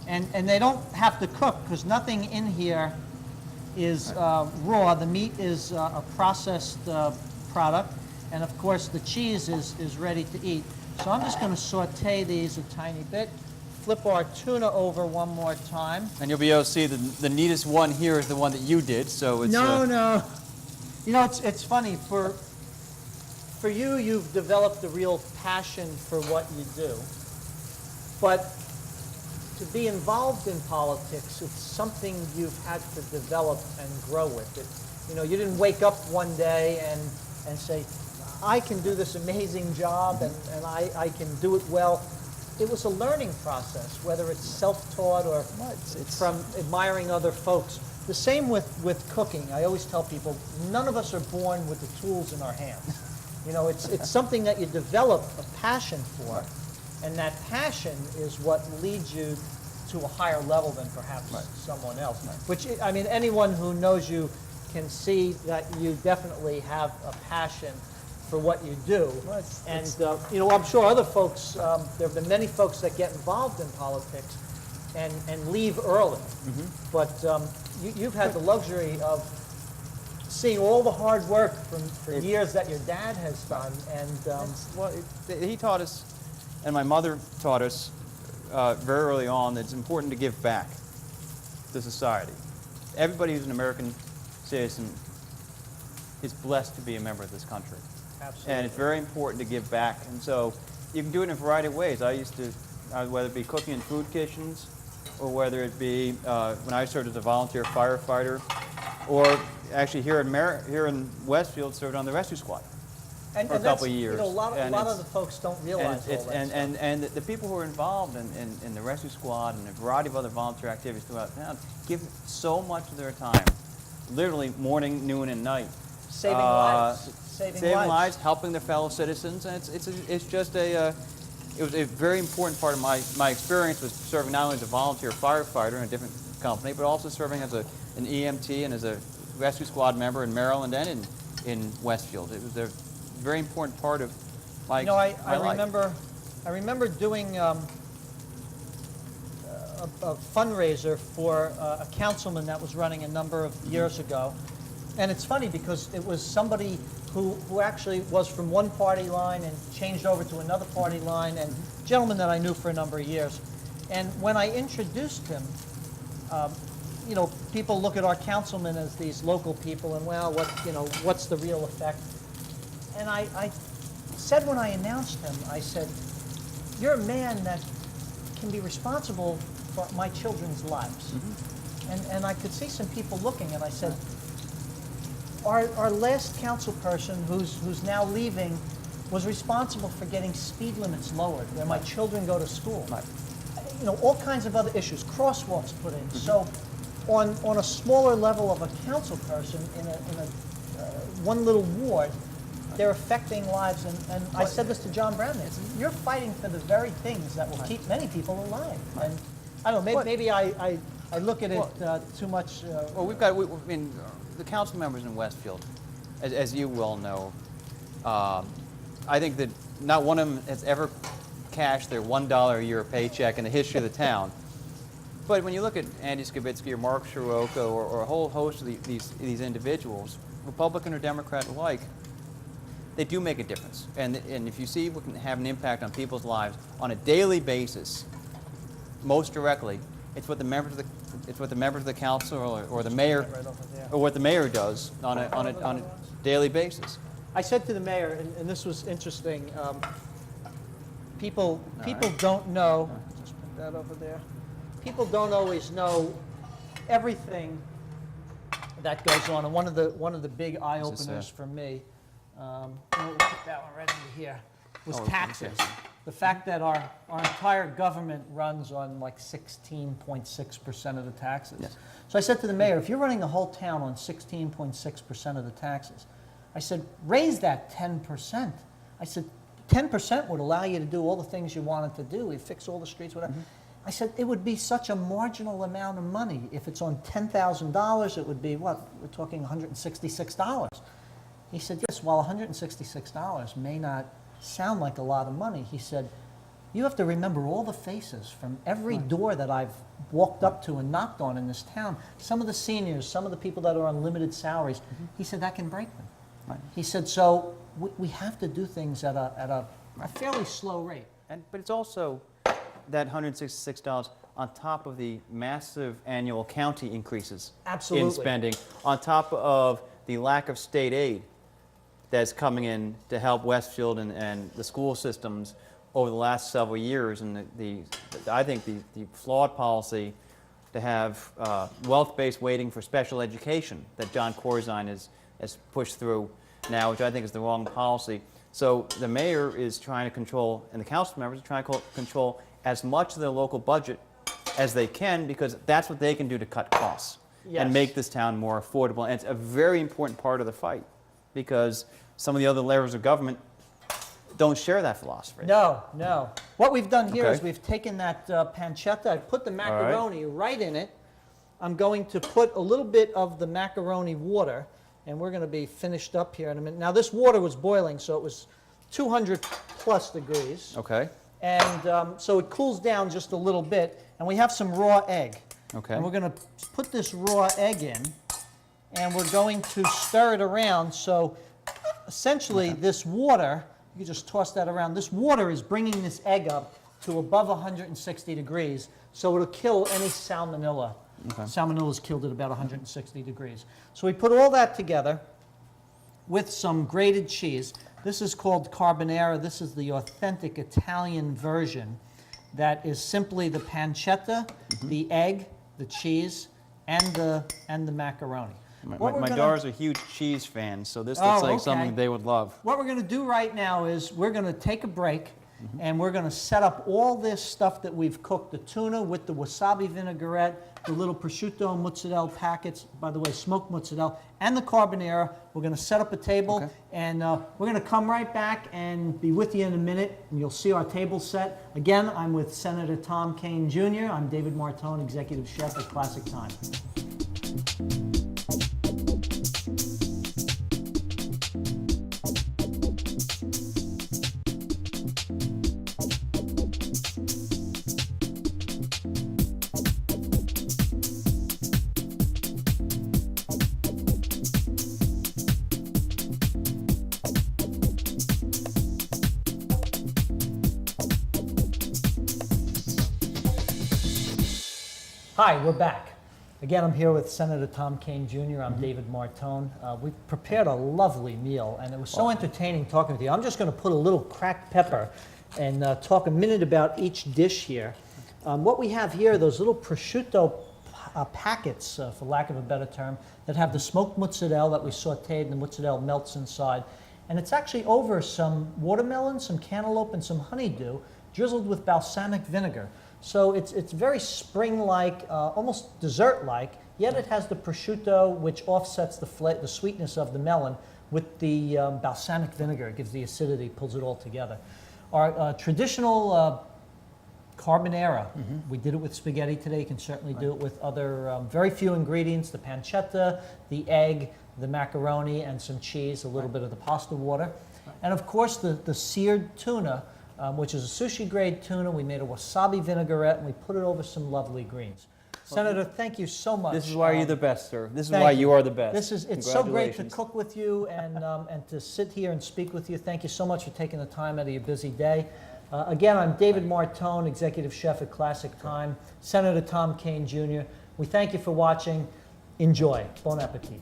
And they don't have to cook because nothing in here is raw. The meat is a processed product. And of course, the cheese is ready to eat. So I'm just going to saute these a tiny bit. Flip our tuna over one more time. And you'll be able to see the neatest one here is the one that you did. So it's no. You know, it's funny. For you, you've developed a real passion for what you do. But to be involved in politics, it's something you've had to develop and grow with. You know, you didn't wake up one day and say, I can do this amazing job and I can do it well. It was a learning process, whether it's self-taught or it's from admiring other folks. The same with cooking. I always tell people, none of us are born with the tools in our hands. You know, it's something that you develop a passion for, and that passion is what leads you to a higher level than perhaps someone else. Which, I mean, anyone who knows you can see that you definitely have a passion for what you do. And, you know, I'm sure other folks, there have been many folks that get involved in politics and leave early. But you've had the luxury of seeing all the hard work for years that your dad has done. And well, he taught us, and my mother taught us very early on that it's important to give back to society. Everybody who's an American citizen is blessed to be a member of this country. Absolutely. And it's very important to give back. And so you can do it in a variety of ways. I used to, whether it be cooking in food kitchens, or whether it be when I served as a volunteer firefighter, or actually here in Westfield served on the rescue squad for a couple of years. You know, a lot of the folks don't realize all that stuff. And the people who are involved in the rescue squad and a variety of other volunteer activities throughout town give so much of their time, literally morning, noon, and night. Saving lives. Saving lives, helping their fellow citizens, and it's just it was a very important part of my experience was serving not only as a volunteer firefighter in a different company, but also serving as an EMT and as a rescue squad member in Maryland and in Westfield. It was a very important part of my life. I remember doing a fundraiser for a councilman that was running a number of years ago. And it's funny because it was somebody who actually was from one party line and changed over to another party line, and a gentleman that I knew for a number of years. And when I introduced him, you know, people look at our councilmen as these local people, and well, what's the real effect? And I said when I announced him, I said, you're a man that can be responsible for my children's lives. And I could see some people looking, and I said, our last council person who's now leaving was responsible for getting speed limits lowered where my children go to school. You know, all kinds of other issues, crosswalks put in. So on a smaller level of a council person in a one little ward, they're affecting lives. And I said this to John Brown, you're fighting for the very things that will keep many people alive. And I don't know, maybe I look at it too much. Well, I mean, the council members in Westfield, as you well know, I think that not one of them has ever cashed their $1 a year paycheck in the history of the town. But when you look at Andy Skibitsky or Mark Sirocco or a whole host of these individuals, Republican or Democrat alike, they do make a difference. And if you see what can have an impact on people's lives on a daily basis, most directly, it's what the members of the council or the mayor or what the mayor does on a daily basis. I said to the mayor, and this was interesting. People don't know. Just put that over there. People don't always know everything that goes on. And one of the big eye openers for me, we'll put that one right into here, was taxes. The fact that our entire government runs on like 16.6% of the taxes. Yes. So I said to the mayor, if you're running the whole town on 16.6% of the taxes, I said, raise that 10%. I said, 10% would allow you to do all the things you wanted to do. You fix all the streets, whatever. I said, it would be such a marginal amount of money. If it's on $10,000, it would be, what, we're talking $166. He said, yes, while $166 may not sound like a lot of money, he said, You have to remember all the faces from every door that I've walked up to and knocked on in this town. Some of the seniors, some of the people that are on limited salaries. He said that can break them. Right. He said, so we have to do things at a fairly slow rate. But it's also that $166 on top of the massive annual county increases Absolutely. in spending, on top of the lack of state aid that's coming in to help Westfield and the school systems over the last several years, and I think the flawed policy to have wealth-based weighting for special education that John Corzine has pushed through now, which I think is the wrong policy. So the mayor is trying to control, and the council members are trying to control as much of their local budget as they can, because that's what they can do to cut costs and make this town more affordable. And it's a very important part of the fight, because some of the other layers of government don't share that philosophy. No, no. What we've done here is Okay. we've taken that pancetta, I put the macaroni right in it. I'm going to put a little bit of the macaroni water, and we're going to be finished up here in a minute. Now, this water was boiling, so it was 200 plus degrees. Okay. And so it cools down just a little bit, and we have some raw egg. Okay. And we're going to put this raw egg in, and we're going to stir it around. So essentially, this water, you can just toss that around. This water is bringing this egg up to above 160 degrees, so it'll kill any salmonella. Okay. Salmonella is killed at about 160 degrees. So we put all that together with some grated cheese. This is called carbonara. This is the authentic Italian version. That is simply the pancetta, the egg, the cheese, and the macaroni. My daughters are huge cheese fans, so this looks like something they would love. What we're going to do right now is we're going to take a break, and we're going to set up all this stuff that we've cooked, the tuna with the wasabi vinaigrette, the little prosciutto and mozzarella packets, by the way, smoked mozzarella, and the carbonara. We're going to set up a table, and we're going to come right back and be with you in a minute, and you'll see our table set. Again, I'm with Senator Tom Kane Jr. I'm David Martone, Executive Chef at Classic Thyme. Hi, we're back. Again, I'm here with Senator Tom Kane Jr. I'm David Martone. We prepared a lovely meal, and it was so entertaining talking with you. I'm just going to put a little cracked pepper and talk a minute about each dish here. What we have here are those little prosciutto packets, for lack of a better term, that have the smoked mozzarella that we sauteed, and the mozzarella melts inside. And it's actually over some watermelon, some cantaloupe, and some honeydew, drizzled with balsamic vinegar. So it's very spring-like, almost dessert-like, yet it has the prosciutto, which offsets the sweetness of the melon with the balsamic vinegar. It gives the acidity, pulls it all together. Our traditional carbonara, we did it with spaghetti today. You can certainly do it with other very few ingredients, the pancetta, the egg, the macaroni, and some cheese, a little bit of the pasta water. And of course, the seared tuna, which is a sushi-grade tuna. We made a wasabi vinaigrette, and we put it over some lovely greens. Senator, thank you so much. This is why you're the best, sir. This is why you are the best. It's so great to cook with you and to sit here and speak with you. Thank you so much for taking the time out of your busy day. Again, I'm David Martone, Executive Chef at Classic Thyme. Senator Tom Kane Jr. We thank you for watching. Enjoy. Bon appetit.